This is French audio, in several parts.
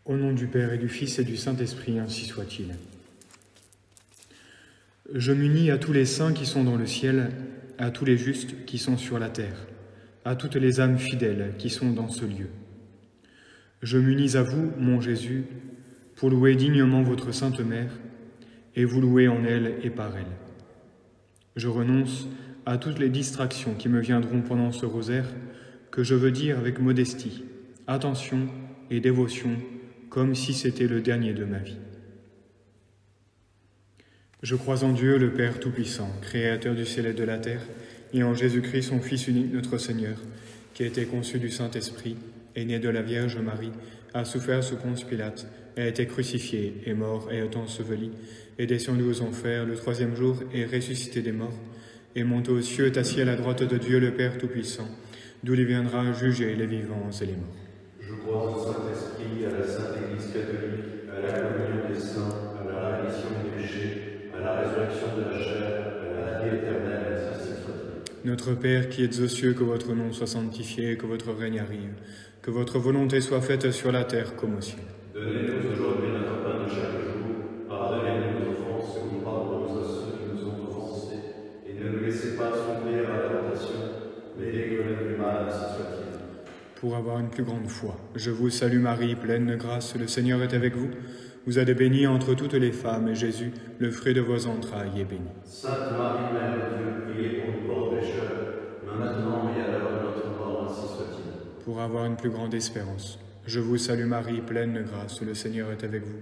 Au nom du Père et du Fils et du Saint-Esprit, ainsi soit-il. Je m'unis à tous les saints qui sont dans le ciel, à tous les justes qui sont sur la terre, à toutes les âmes fidèles qui sont dans ce lieu. Je m'unis à vous, mon Jésus, pour louer dignement votre Sainte Mère, et vous louer en elle et par elle. Je renonce à toutes les distractions qui me viendront pendant ce rosaire, que je veux dire avec modestie, attention et dévotion, comme si c'était le dernier de ma vie. Je crois en Dieu, le Père Tout-Puissant, Créateur du ciel et de la terre, et en Jésus-Christ, son Fils unique, notre Seigneur, qui a été conçu du Saint-Esprit, est né de la Vierge Marie, a souffert sous Ponce Pilate, a été crucifié, est mort et est enseveli, est descendu aux enfers le troisième jour, est ressuscité des morts, est monté aux cieux, est assis à la droite de Dieu, le Père Tout-Puissant, d'où il viendra juger les vivants et les morts. Je crois au Saint-Esprit, à la Sainte Église catholique, à la communion des saints, à la rémission des péchés, à la résurrection de la chair, à la vie éternelle, ainsi soit-il. Notre Père qui êtes aux cieux, que votre nom soit sanctifié, que votre règne arrive, que votre volonté soit faite sur la terre comme au ciel. Donnez-nous aujourd'hui notre pain de chaque jour. Pardonnez-nous nos offenses, comme nous pardonnons à ceux qui nous ont offensés. Et ne nous laissez pas sombrer à la tentation, mais délivrez-nous du mal, ainsi soit-il. Pour avoir une plus grande foi, je vous salue Marie, pleine de grâce, le Seigneur est avec vous. Vous êtes bénie entre toutes les femmes, et Jésus, le fruit de vos entrailles, est béni. Sainte Marie, Mère de Dieu, priez pour nous pauvres pécheurs, maintenant et à l'heure de notre mort, ainsi soit-il. Pour avoir une plus grande espérance, je vous salue Marie, pleine de grâce, le Seigneur est avec vous.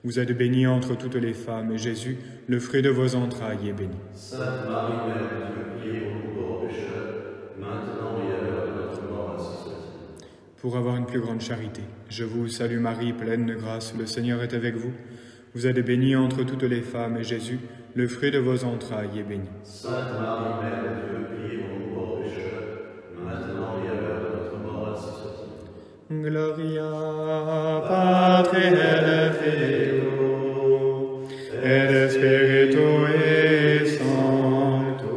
Vous êtes bénie entre toutes les femmes, et Jésus, le fruit de vos entrailles, est béni. Sainte Marie, Mère de Dieu, priez pour nous pauvres pécheurs, maintenant et à l'heure de notre mort, ainsi soit-il. Pour avoir une plus grande charité, je vous salue Marie, pleine de grâce, le Seigneur est avec vous. Vous êtes bénie entre toutes les femmes, et Jésus, le fruit de vos entrailles, est béni. Sainte Marie, Mère de Dieu, priez pour nous pauvres pécheurs, maintenant et à l'heure de notre mort, ainsi soit-il. Gloria Patri et Filio et Spiritui Sancto,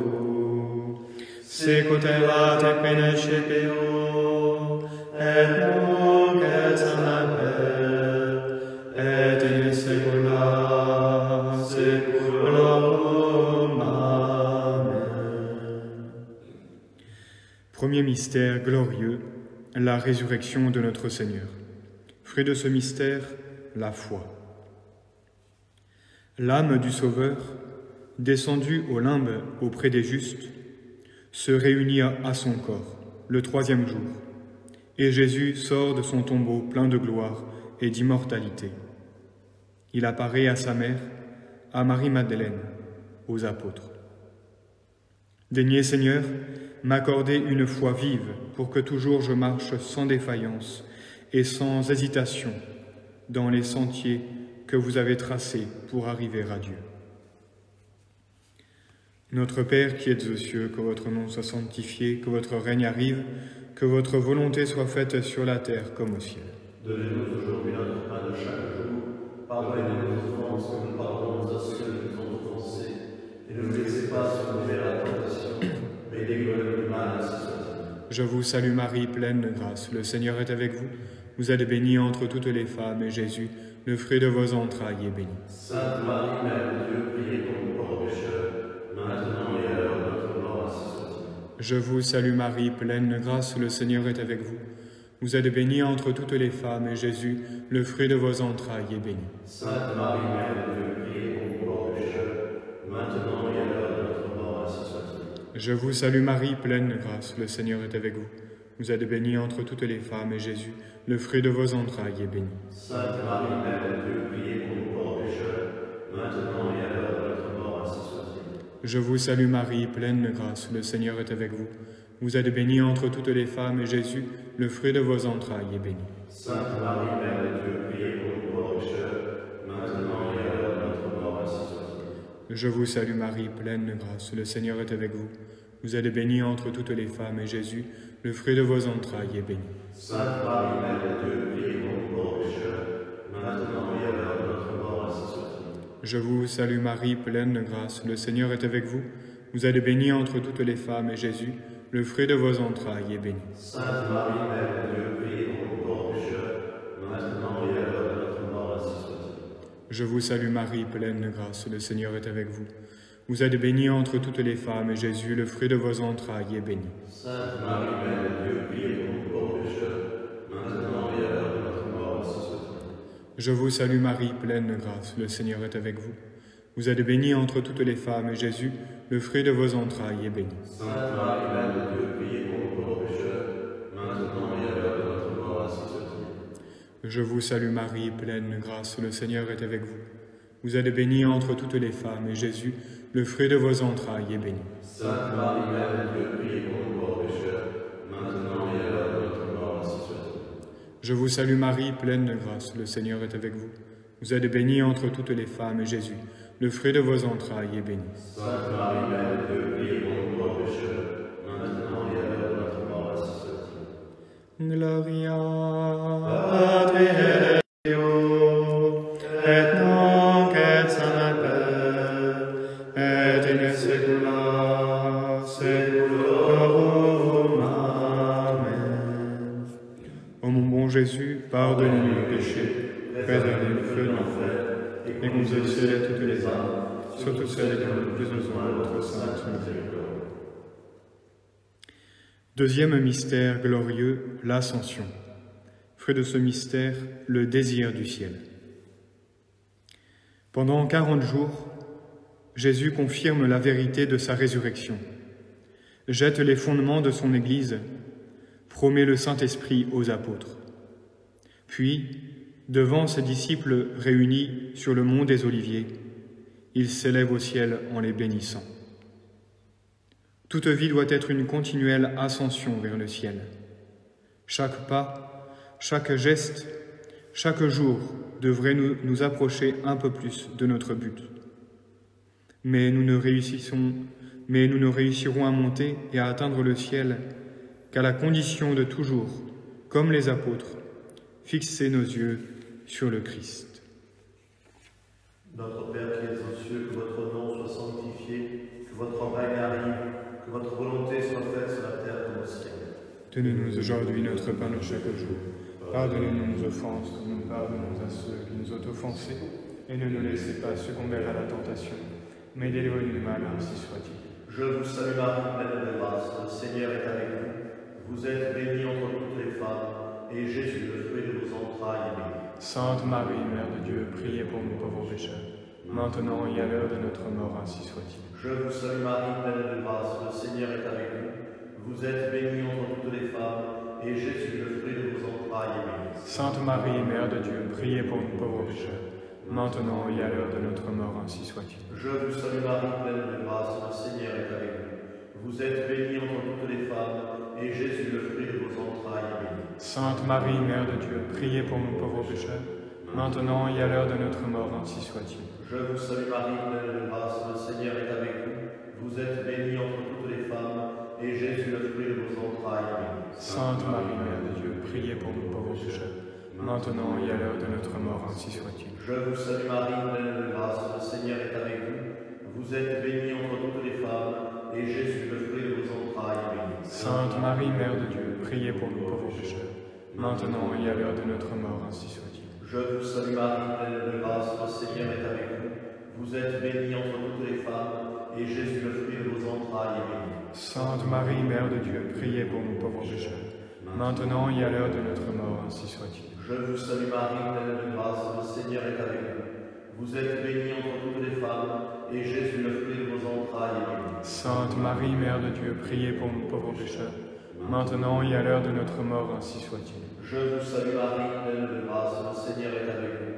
sicut erat et principio et nunc et semper et in saecula saeculorum. Amen. Premier mystère glorieux, la résurrection de notre Seigneur. Fruit de ce mystère, la foi. L'âme du Sauveur, descendue au limbe auprès des justes, se réunit à son corps le troisième jour, et Jésus sort de son tombeau plein de gloire et d'immortalité. Il apparaît à sa mère, à Marie-Madeleine, aux apôtres. Daignez, Seigneur, m'accorder une foi vive pour que toujours je marche sans défaillance et sans hésitation dans les sentiers que vous avez tracés pour arriver à Dieu. Notre Père qui êtes aux cieux, que votre nom soit sanctifié, que votre règne arrive, que votre volonté soit faite sur la terre comme au ciel. Donnez-nous aujourd'hui notre pain de chaque jour. Pardonnez-nous nos offenses, comme nous pardonnons à ceux qui nous ont offensés. Et ne nous laissez pas sombrer à la tentation, mais délivrez-nous du mal, ainsi soit-il. Je vous salue Marie, pleine de grâce, le Seigneur est avec vous. Vous êtes bénie entre toutes les femmes, et Jésus, le fruit de vos entrailles, est béni. Sainte Marie, Mère de Dieu, priez pour nous pauvres pécheurs, maintenant et à l'heure de notre mort, ainsi soit-il. Je vous salue Marie, pleine de grâce, le Seigneur est avec vous. Vous êtes bénie entre toutes les femmes, et Jésus, le fruit de vos entrailles, est béni. Sainte Marie, Mère de Dieu, priez pour nous pauvres pécheurs, maintenant et à l'heure de notre mort, ainsi soit-il. Je vous salue Marie, pleine de grâce, le Seigneur est avec vous. Vous êtes bénie entre toutes les femmes, et Jésus, le fruit de vos entrailles, est béni. Sainte Marie, Mère de Dieu, priez pour nous pauvres pécheurs, maintenant et à l'heure de notre mort, ainsi soit-il. Je vous salue Marie, pleine de grâce, le Seigneur est avec vous. Vous êtes bénie entre toutes les femmes, et Jésus, le fruit de vos entrailles, est béni. Sainte Marie, Mère de Dieu, priez pour nous pauvres pécheurs, maintenant et à l'heure de notre mort, ainsi soit-il. Je vous salue Marie, pleine de grâce, le Seigneur est avec vous. Vous êtes bénie entre toutes les femmes, et Jésus, le fruit de vos entrailles, est béni. Sainte Marie, Mère de Dieu, priez pour nous pauvres pécheurs, maintenant et à l'heure de notre mort, ainsi soit-il. Je vous salue Marie, pleine de grâce, le Seigneur est avec vous. Vous êtes bénie entre toutes les femmes, et Jésus, le fruit de vos entrailles, est béni. Sainte Marie, Mère de Dieu, priez pour nous pauvres pécheurs, maintenant et à l'heure de Je vous salue Marie, pleine de grâce, le Seigneur est avec vous. Vous êtes bénie entre toutes les femmes, et Jésus, le fruit de vos entrailles, est béni. Sainte Marie, Mère de Dieu, priez pour nous pauvres pécheurs, maintenant et à l'heure de notre mort, ainsi soit-il. Je vous salue Marie, pleine de grâce, le Seigneur est avec vous. Vous êtes bénie entre toutes les femmes, et Jésus, le fruit de vos entrailles, est béni. Sainte Marie, Mère de Dieu, priez pour nous pauvres pécheurs, maintenant et à l'heure de notre mort, ainsi soit-il. Je vous salue Marie, pleine de grâce, le Seigneur est avec vous. Vous êtes bénie entre toutes les femmes, et Jésus, le fruit de vos entrailles, est béni. Sainte Marie, Mère de Dieu, priez pour nous pauvres pécheurs, maintenant et à l'heure de notre mort, ainsi soit-il. Je vous salue Marie, pleine de grâce, le Seigneur est avec vous. Vous êtes bénie entre toutes les femmes, et Jésus, le fruit de vos entrailles, est béni. Sainte Marie, Mère de Dieu, priez pour nous pauvres pécheurs, maintenant et à l'heure de notre mort, ainsi soit-il. Gloria Patri et Filio, et nunc et semper, et in saecula saeculorum. Amen. Ô mon bon Jésus, pardonne-nous nos péchés, préservez le feu de l'enfer, et conduisez au ciel toutes les âmes, surtout celles qui ont le plus besoin de votre sainte miséricorde. Deuxième mystère glorieux, l'Ascension. Fruit de ce mystère, le désir du ciel. Pendant 40 jours, Jésus confirme la vérité de sa résurrection, jette les fondements de son Église, promet le Saint-Esprit aux apôtres. Puis, devant ses disciples réunis sur le mont des Oliviers, il s'élève au ciel en les bénissant. Toute vie doit être une continuelle ascension vers le ciel. Chaque pas, chaque geste, chaque jour devrait nous approcher un peu plus de notre but. Mais nous ne réussirons à monter et à atteindre le ciel qu'à la condition de toujours, comme les apôtres, fixer nos yeux sur le Christ. Notre Père qui es aux cieux, que votre nom soit sanctifié, que votre règne arrive, que votre volonté soit faite sur la terre comme au ciel. Donnez-nous aujourd'hui notre pain de chaque jour. Pardonnez-nous nos offenses, comme nous pardonnons à ceux qui nous ont offensés, et ne nous laissez pas succomber à la tentation, mais délivrez-nous du mal, ainsi soit-il. Je vous salue Marie, pleine de grâce, le Seigneur est avec vous. Vous êtes bénie entre toutes les femmes, et Jésus, le fruit de vos entrailles, est béni. Sainte Marie, Mère de Dieu, priez pour nous pauvres pécheurs, maintenant et à l'heure de notre mort, ainsi soit-il. Je vous salue Marie, pleine de grâce, le Seigneur est avec vous. Vous êtes bénie entre toutes les femmes, et Jésus, le fruit de vos entrailles, est béni. Sainte Marie, Mère de Dieu, priez pour nous pauvres pécheurs, maintenant et à l'heure de notre mort, ainsi soit-il. Je vous salue Marie, pleine de grâce, le Seigneur est avec vous. Vous êtes bénie entre toutes les femmes, et Jésus, le fruit de vos entrailles, est béni. Sainte Marie, Mère de Dieu, priez pour nous pauvres pécheurs, maintenant et à l'heure de notre mort, ainsi soit-il. Je vous salue Marie, pleine de grâce, le Seigneur est avec vous. Vous êtes bénie entre toutes les femmes, et Jésus, le fruit de vos entrailles, est béni. Sainte Marie, Mère de Dieu, priez pour nous pauvres pécheurs, maintenant et à l'heure de notre mort, ainsi soit-il. Je vous salue Marie, pleine de grâce, le Seigneur est avec vous. Vous êtes bénie entre toutes les femmes, et Jésus, le fruit de vos entrailles, est béni. Sainte Marie, Mère de Dieu, priez pour nous pauvres pécheurs, maintenant et à l'heure de notre mort, ainsi soit-il. Je vous salue Marie, pleine de grâce, le Seigneur est avec vous. Vous êtes bénie entre toutes les femmes, et Jésus, le fruit de vos entrailles, est béni. Sainte Marie, Mère de Dieu, priez pour nous pauvres pécheurs, maintenant et à l'heure de notre mort, ainsi soit-il. Je vous salue Marie, pleine de grâce, le Seigneur est avec vous. Vous êtes bénie entre toutes les femmes, et Jésus, le fruit de vos entrailles, est béni. Sainte Marie, Mère de Dieu, priez pour nous pauvres pécheurs, maintenant et à l'heure de notre mort, ainsi soit-il. Je vous salue Marie, pleine de grâce, le Seigneur est avec vous.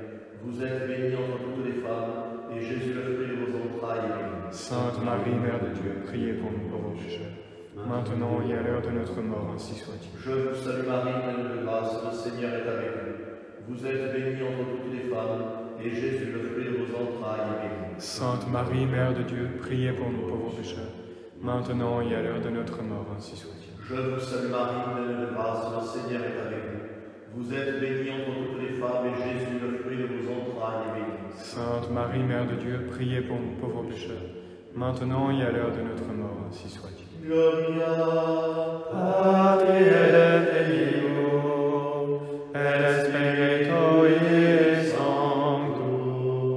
Vous êtes bénie entre toutes les femmes, et Jésus, le fruit de vos entrailles, est béni. Sainte Marie, Mère de Dieu, priez pour nous pauvres pécheurs, maintenant et à l'heure de notre mort, ainsi soit-il. Je vous salue Marie, pleine de grâce, le Seigneur est avec vous. Vous êtes bénie entre toutes les femmes, et Jésus, le fruit de vos entrailles, est béni. Sainte Marie, Mère de Dieu, priez pour nous pauvres pécheurs, maintenant et à l'heure de notre mort, ainsi soit-il. Je vous salue Marie, pleine de grâce, le Seigneur est avec vous. Vous êtes bénie entre toutes les femmes, et Jésus, le fruit de vos entrailles, est béni. Sainte Marie, Mère de Dieu, priez pour nous pauvres pécheurs, maintenant et à l'heure de notre mort, ainsi soit-il. Gloria Patri et Filio, et Spiritui Sancto,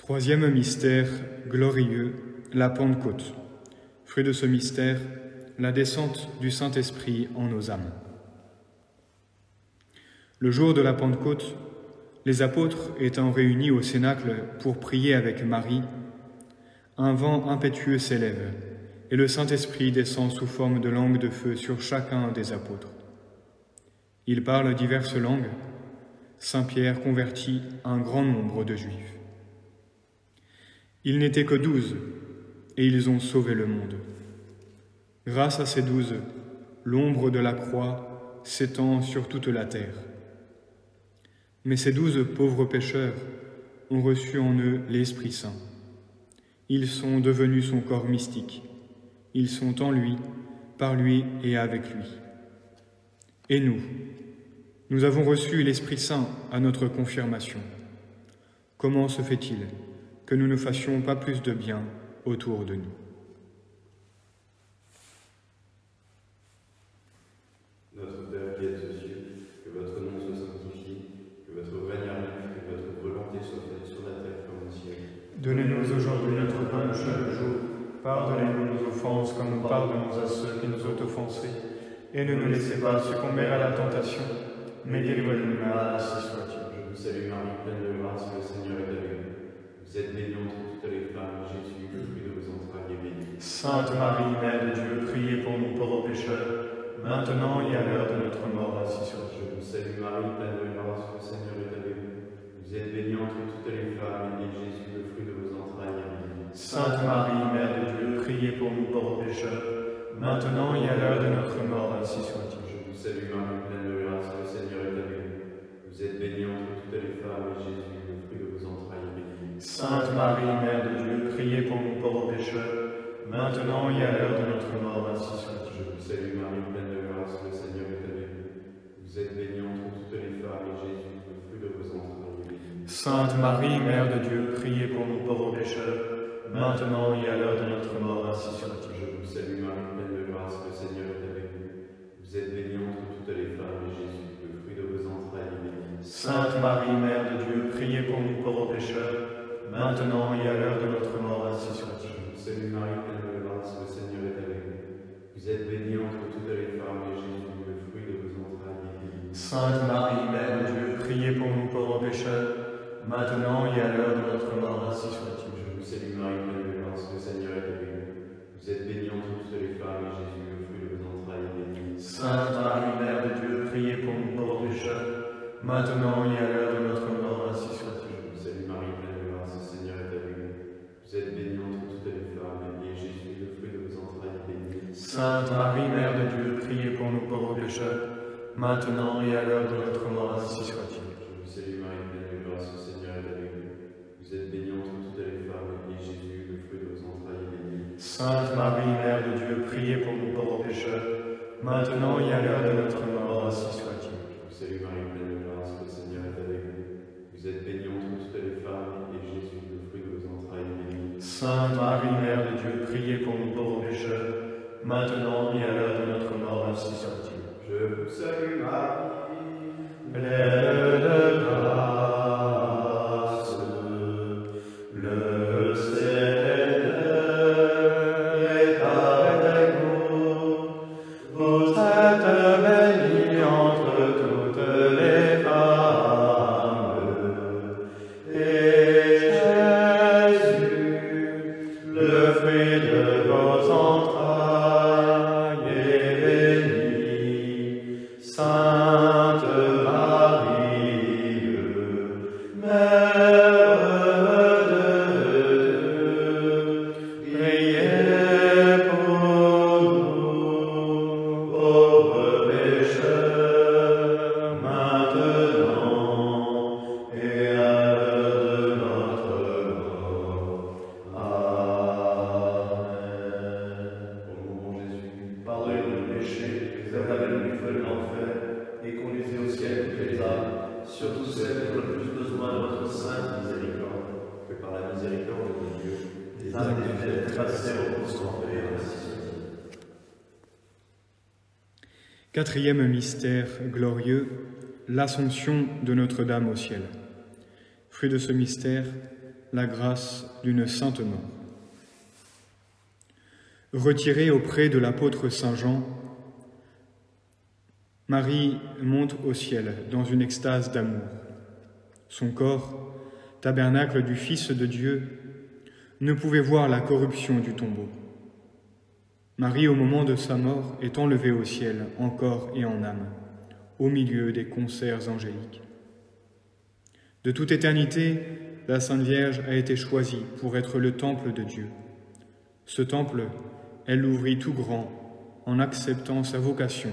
Troisième mystère glorieux, la Pentecôte. Fruit de ce mystère, la descente du Saint-Esprit en nos âmes. Le jour de la Pentecôte, les apôtres étant réunis au Cénacle pour prier avec Marie, un vent impétueux s'élève et le Saint-Esprit descend sous forme de langue de feu sur chacun des apôtres. Ils parlent diverses langues. Saint Pierre convertit un grand nombre de Juifs. Ils n'étaient que 12, et ils ont sauvé le monde. Grâce à ces 12, l'ombre de la croix s'étend sur toute la terre. Mais ces 12 pauvres pécheurs ont reçu en eux l'Esprit Saint. Ils sont devenus son corps mystique. Ils sont en lui, par lui et avec lui. Et nous avons reçu l'Esprit Saint à notre confirmation. Comment se fait-il que nous ne fassions pas plus de bien autour de nous? Notre Père qui es aux cieux, que votre nom soit sanctifié, que votre règne arrive, que votre volonté soit faite sur la terre comme au ciel. Donnez-nous aujourd'hui notre pain de chaque jour. Pardonnez-nous nos offenses comme nous pardonnons à ceux qui nous ont offensés. Et ne nous laissez pas succomber à la tentation, mais délivrez-nous du mal, ainsi soit-il. Je vous salue Marie, pleine de grâce, le Seigneur est avec vous. Vous êtes bénie entre toutes les femmes, et Jésus, le fruit de vos entrailles, est béni. Sainte Marie, Mère de Dieu, priez pour nous pauvres pécheurs, maintenant et à l'heure de notre mort, ainsi soit-il. Je vous salue Marie, pleine de grâce, le Seigneur est avec vous. Vous êtes bénie entre toutes les femmes, et Jésus, le fruit de vos entrailles, est béni. Sainte Marie, Mère de Dieu, priez pour nous pauvres pécheurs, maintenant et à l'heure de notre mort, ainsi soit-il. Je vous salue Marie, pleine de grâce, le Seigneur est avec vous. Vous êtes bénie entre toutes les femmes, et Jésus, le fruit de vos entrailles, est béni. Sainte Marie, Mère de Dieu, priez pour nous pauvres pécheurs, maintenant et à l'heure de notre mort, ainsi soit-il. Je vous salue Marie, pleine de grâce, le Seigneur est avec vous. Vous êtes bénie entre toutes les femmes, et Jésus, le fruit de vos entrailles, est béni. Sainte Marie, Mère de Dieu, priez pour nous pauvres pécheurs, maintenant et à l'heure de notre mort, ainsi soit-il. Je vous salue Marie, pleine de grâce, le Seigneur est avec vous. Vous êtes bénie entre toutes les femmes, et Jésus, le fruit de vos entrailles, est béni. Sainte Marie, Mère de Dieu, priez pour nous pauvres pécheurs, maintenant et à l'heure de notre mort, ainsi soit-il. Je vous salue Marie, pleine de grâce, le Seigneur est avec vous. Vous êtes bénie entre toutes les femmes, et Jésus, le fruit de vos entrailles, est béni. Sainte Marie, Mère de Dieu, priez pour nous pauvres pécheurs, maintenant et à l'heure de notre mort, ainsi soit-il. Je vous salue Marie, pleine de grâce, le Seigneur est avec vous. Vous êtes bénie entre toutes les femmes, et Jésus, le fruit de vos entrailles, est béni. Sainte Marie, Mère de Dieu, priez pour nous pauvres pécheurs, maintenant et à l'heure de notre mort, ainsi soit-il. Je vous salue Marie, pleine de grâce, le Seigneur est avec vous. Vous êtes bénie entre toutes les femmes, et Jésus, le fruit de vos entrailles, est béni. Sainte Marie, Mère de Dieu, priez pour nous pauvres pécheurs, maintenant et à l'heure de notre mort, ainsi soit-il. Je vous salue Marie, pleine de grâce, le Seigneur est avec vous. Vous êtes bénie entre toutes les femmes, et Jésus, le fruit de vos entrailles, est béni. Sainte Marie, Mère de Dieu, priez pour nous pauvres pécheurs, maintenant et à l'heure de notre mort, ainsi soit-il. Je vous salue Marie, pleine de grâce, le Seigneur est avec vous. Vous êtes bénie entre toutes les femmes, et Jésus, le fruit de vos entrailles, est béni. Sainte Marie, Mère de Dieu, priez pour nous pauvres pécheurs, maintenant et à l'heure de notre mort, ainsi soit-il. Je vous salue Marie, Pleine de grâce, le Seigneur est avec vous. Vous êtes bénie entre toutes les femmes, et Jésus, le fruit de vos entrailles, est béni. Sainte Marie, Mère de Dieu, priez pour nous, pauvres pécheurs, maintenant et à l'heure de notre mort. Amen. Ô mon bon Jésus, Pardonnez-nous nos péchés, préservez-nous du feu de l'enfer, et conduisez au ciel toutes les âmes, surtout celles qui ont le plus besoin de votre sainte miséricorde. que par la miséricorde de Dieu, Les âmes des fidèles trépassées reposent en paix, ainsi soit-il. Quatrième mystère glorieux, l'Assomption de Notre-Dame au ciel. Fruit de ce mystère, la grâce d'une sainte mort. Retirée auprès de l'apôtre Saint Jean, Marie monte au ciel dans une extase d'amour. Son corps, tabernacle du Fils de Dieu, ne pouvait voir la corruption du tombeau. Marie, au moment de sa mort, est enlevée au ciel, en corps et en âme, au milieu des concerts angéliques. De toute éternité, la Sainte Vierge a été choisie pour être le temple de Dieu. Ce temple, elle l'ouvrit tout grand en acceptant sa vocation,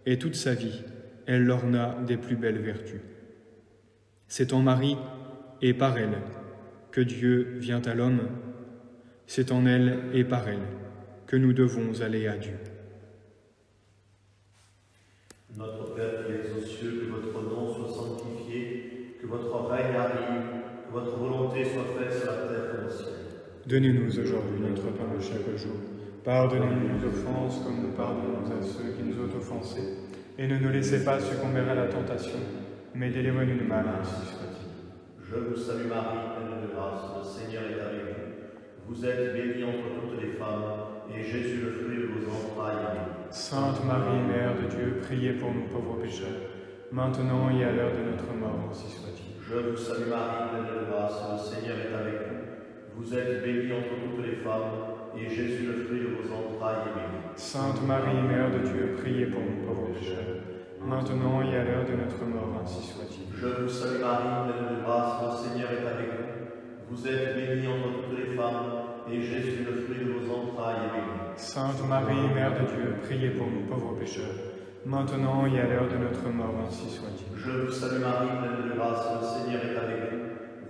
et toute sa vie, elle l'orna des plus belles vertus. C'est en Marie et par elle que Dieu vient à l'homme, c'est en elle et par elle que nous devons aller à Dieu. Notre Père qui es aux cieux, que votre nom soit sanctifié, que votre règne arrive, que votre volonté soit faite sur la terre comme au ciel. Donnez-nous aujourd'hui notre pain de chaque jour. Pardonnez-nous nos offenses comme nous pardonnons à ceux qui nous ont offensés. Et ne nous laissez pas succomber à la tentation, mais délivrez-nous du mal, ainsi soit-il. Je vous salue Marie, pleine de grâce, le Seigneur est avec vous. Vous êtes bénie entre toutes les femmes, et Jésus, le fruit de vos entrailles, est béni. Sainte Marie, Mère de Dieu, priez pour nous pauvres pécheurs, maintenant et à l'heure de notre mort, ainsi soit-il. Je vous salue Marie, pleine de grâce, le Seigneur est avec vous. Vous êtes bénie entre toutes les femmes, et Jésus, le fruit de vos entrailles, est béni. Sainte Marie, Mère de Dieu, priez pour nous pauvres pécheurs, maintenant et à l'heure de notre mort, ainsi soit-il. Je vous salue Marie, pleine de grâce, le Seigneur est avec vous. Vous êtes bénie entre toutes les femmes, et Jésus, le fruit de vos entrailles, est béni. Sainte Marie, Mère de Dieu, priez pour nous pauvres pécheurs, maintenant et à l'heure de notre mort, ainsi soit-il. Je vous salue Marie, pleine de grâce, le Seigneur est avec vous.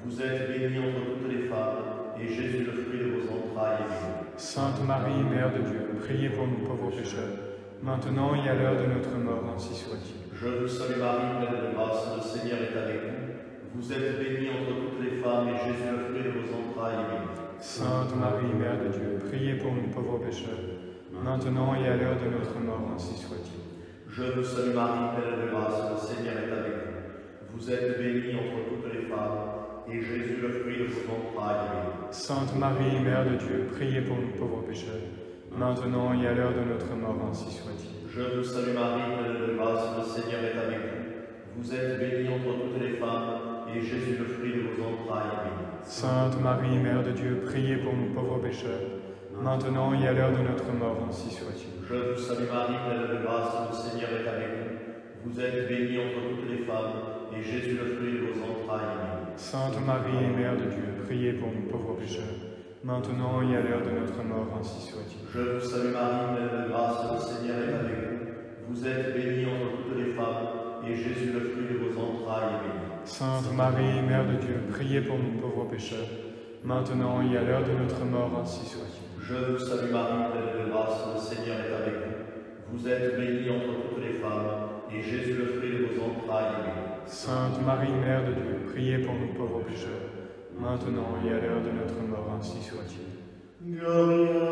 Vous êtes bénie entre toutes les femmes, et Jésus, le fruit de vos entrailles, est béni. Sainte Marie, Mère de Dieu, priez pour nous pauvres pécheurs, maintenant et à l'heure de notre mort, ainsi soit-il. Je vous salue Marie, pleine de grâce, le Seigneur est avec vous. Vous êtes bénie entre toutes les femmes, et Jésus, le fruit de vos entrailles, est béni. Sainte Marie, Mère de Dieu, priez pour nous pauvres pécheurs, maintenant et à l'heure de notre mort, ainsi soit-il. Je vous salue Marie, pleine de grâce, le Seigneur est avec vous. Vous êtes bénie entre toutes les femmes, et Jésus, le fruit de vos entrailles, est béni. Sainte Marie, Mère de Dieu, priez pour nous pauvres pécheurs, maintenant et à l'heure de notre mort, ainsi soit-il. Je vous salue Marie, pleine de grâce, le Seigneur est avec vous. Vous êtes bénie entre toutes les femmes, et Jésus, le fruit de vos entrailles, est béni. Sainte Marie, Mère de Dieu, priez pour nous pauvres pécheurs, maintenant et à l'heure de notre mort, ainsi soit-il. Je vous salue Marie, pleine de grâce, le Seigneur est avec vous. Vous êtes bénie entre toutes les femmes, et Jésus, le fruit de vos entrailles, est béni. Sainte Marie, Mère de Dieu, priez pour nous pauvres pécheurs, maintenant et à l'heure de notre mort, ainsi soit-il. Je vous salue Marie, pleine de grâce, le Seigneur est avec vous. Vous êtes bénie entre toutes les femmes, et Jésus, le fruit de vos entrailles, est béni. Sainte Marie, Mère de Dieu, priez pour nous pauvres pécheurs, maintenant et à l'heure de notre mort, ainsi soit-il. Je vous salue Marie, pleine de grâce, le Seigneur est avec vous. Vous êtes bénie entre toutes les femmes, et Jésus, le fruit de vos entrailles, est béni. Sainte Marie, Mère de Dieu, priez pour nous pauvres pécheurs, maintenant et à l'heure de notre mort, ainsi soit-il. Gloria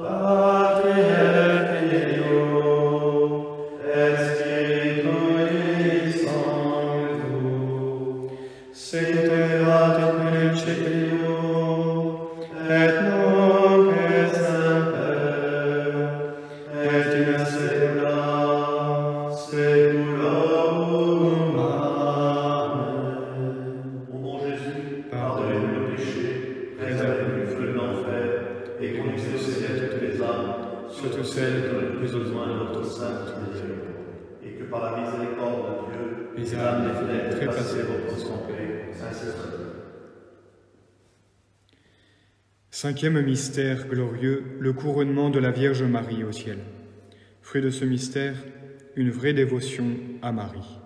Patri et Filio et Spiritui Sancto, sicut in principio et nunc et semper et in saecula saeculorum. Amen. Ô mon Jésus, pardonnez-nous nos péchés, préservez-nous du feu de l'enfer et conduisez au ciel toutes les âmes, surtout celles qui ont le plus besoin de votre sainte miséricorde. Et que par la miséricorde de Dieu, les âmes des fidèles trépassées reposent en paix. Ainsi soit-il. Cinquième mystère glorieux, le couronnement de la Vierge Marie au ciel. Fruit de ce mystère, une vraie dévotion à Marie.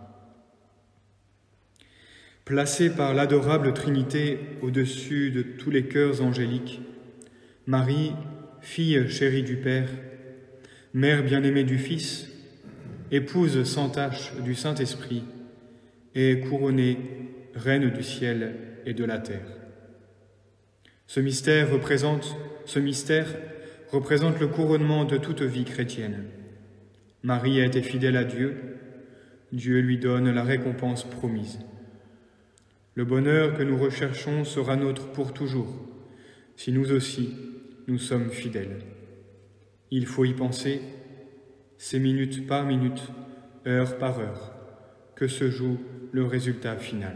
Placée par l'adorable Trinité au-dessus de tous les cœurs angéliques, Marie, fille chérie du Père, mère bien-aimée du Fils, épouse sans tache du Saint-Esprit, est couronnée reine du ciel et de la terre. Ce mystère représente le couronnement de toute vie chrétienne. Marie a été fidèle à Dieu, Dieu lui donne la récompense promise. Le bonheur que nous recherchons sera nôtre pour toujours, si nous aussi, nous sommes fidèles. Il faut y penser, c'est minute par minute, heure par heure, que se joue le résultat final.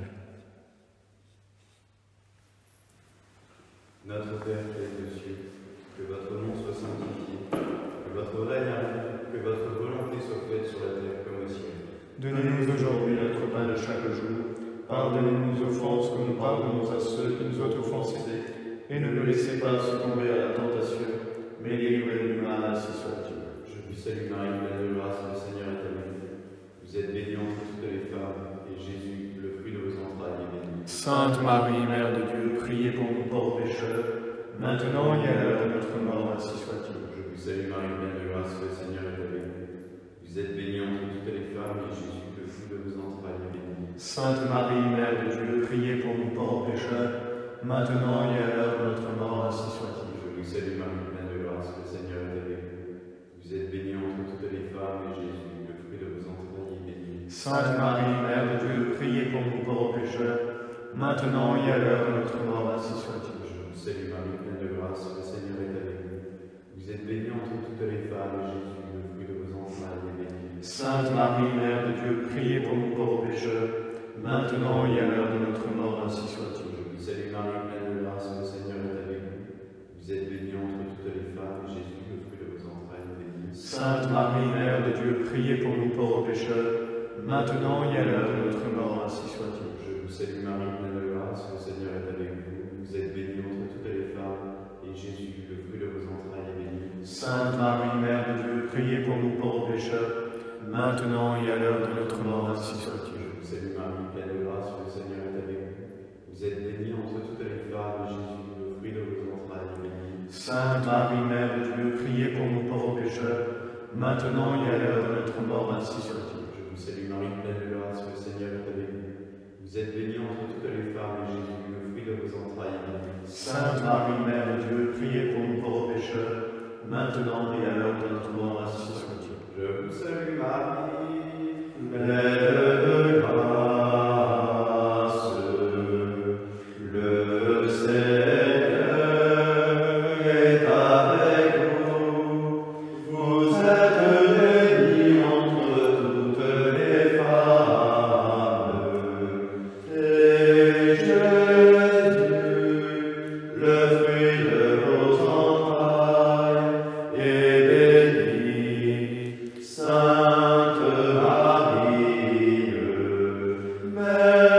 Notre Père qui es aux cieux, que votre nom soit sanctifié, que votre règne arrive, que votre volonté soit faite sur la terre comme au ciel. Donnez-nous aujourd'hui notre pain de chaque jour. Pardonnez-nous nos offenses comme nous pardonnons à ceux qui nous ont offensés. Et ne nous laissez pas succomber à la tentation, mais délivrez-nous du mal, ainsi soit-il. Je vous salue Marie, pleine de grâce, le Seigneur est avec vous. Vous êtes bénie entre toutes les femmes, et Jésus, le fruit de vos entrailles, est béni. Sainte Marie, Mère de Dieu, priez pour nous pauvres pécheurs, maintenant et à l'heure de notre mort, ainsi soit-il. Je vous salue Marie, pleine de grâce, le Seigneur est avec vous. Vous êtes bénie entre toutes les femmes, et Jésus, le fruit de vos entrailles, est béni. Sainte Marie, Mère de Dieu, priez pour nous pauvres pécheurs, maintenant et à l'heure de notre mort, ainsi soit-il. Je vous salue Marie, pleine de grâce, le Seigneur est avec vous. Vous êtes bénie entre toutes les femmes, et Jésus, le fruit de vos entrailles, est béni. Sainte Marie, Mère de Dieu, priez pour nous pauvres pécheurs, maintenant et à l'heure de notre mort, ainsi soit-il. Je vous salue Marie, pleine de grâce, le Seigneur est avec vous. Vous êtes bénie entre toutes les femmes, et Jésus, le fruit de vos entrailles, est béni. Sainte Marie, Mère de Dieu, priez pour nous pauvres pécheurs, maintenant et à l'heure de notre mort, ainsi soit-il. Je vous salue Marie, pleine de grâce, le Seigneur est avec vous. Vous êtes bénie entre toutes les femmes, et Jésus, le fruit de vos entrailles, est béni. Sainte Marie, Mère de Dieu, priez pour nous pauvres pécheurs, maintenant et à l'heure de notre mort, ainsi soit-il. Je vous salue Marie, pleine de grâce, le Seigneur est avec vous. Vous êtes bénie entre toutes les femmes, et Jésus, le fruit de vos entrailles, est béni. Sainte Marie, Mère de Dieu, priez pour nous pauvres pécheurs, maintenant et à l'heure de notre mort, ainsi soit-il. Je vous salue Marie, pleine de grâce, le Seigneur est avec vous. Vous êtes bénie entre toutes les femmes, et Jésus, le fruit de vos entrailles, est béni. Sainte Marie, Mère de Dieu, priez pour nous pauvres pécheurs, maintenant et à l'heure de notre mort, ainsi soit-il. Je vous salue Marie, pleine de grâce, le Seigneur est avec vous. Vous êtes bénie entre toutes les femmes, et Jésus, le fruit de vos entrailles, est béni. Sainte Marie, Mère de Dieu, priez pour nous pauvres pécheurs, maintenant et à l'heure de notre mort, ainsi soit-il. Je vous salue Marie, pleine de grâce, le Seigneur est avec vous. Vous êtes bénie entre toutes les femmes, et Jésus, le fruit de vos entrailles, est béni. Sainte Marie, Mère de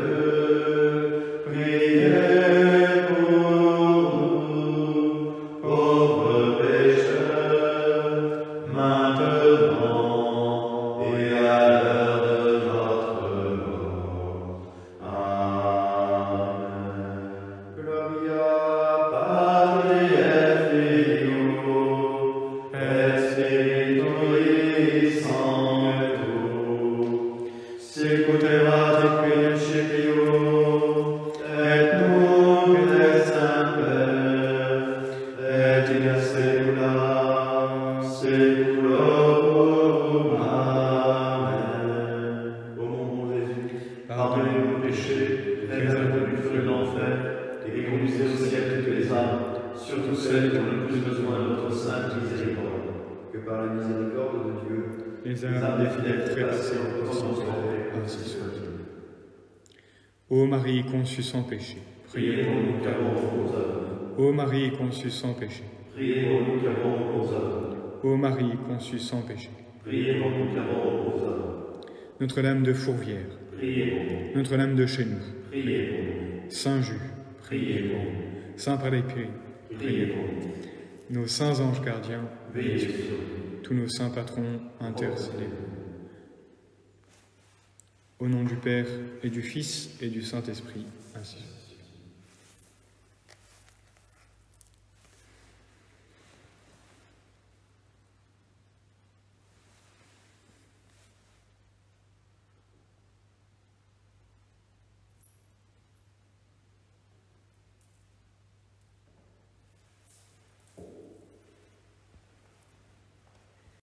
Dieu, priez pour nous, pauvres pécheurs, maintenant et à l'heure de notre mort. Amen. Gloria Patri et Filio et Spiritui Sancto, sicut erat in principio, et nunc et semper, et in saecula saeculorum. Amen. Ô mon bon Jésus, Pardonnez-nous nos péchés, préservez-nous du feu de l'enfer, et conduisez au ciel toutes les âmes, surtout celles qui ont le plus besoin de votre sainte miséricorde. que par la miséricorde de Dieu, Les Les âmes âmes des fidèles trépassées trépassées en en sang, ainsi soit-il. Ô Marie conçue sans péché, Priez pour nous qui avons recours à vous. Ô Marie conçue sans péché, Priez pour nous qui avons recours à vous. Ô Marie conçue sans péché, Priez pour nous qui avons recours à vous. Notre-Dame de Fourvière, Priez pour nous. Notre-Dame de chez nous, Priez pour nous. Saint Jus, Priez pour nous. Saint Palais-Péry, Priez pour nous. nos saints anges gardiens, Veillez sur nous. tous nos saints patrons, intercédez. Au nom du Père et du Fils et du Saint-Esprit, ainsi soit.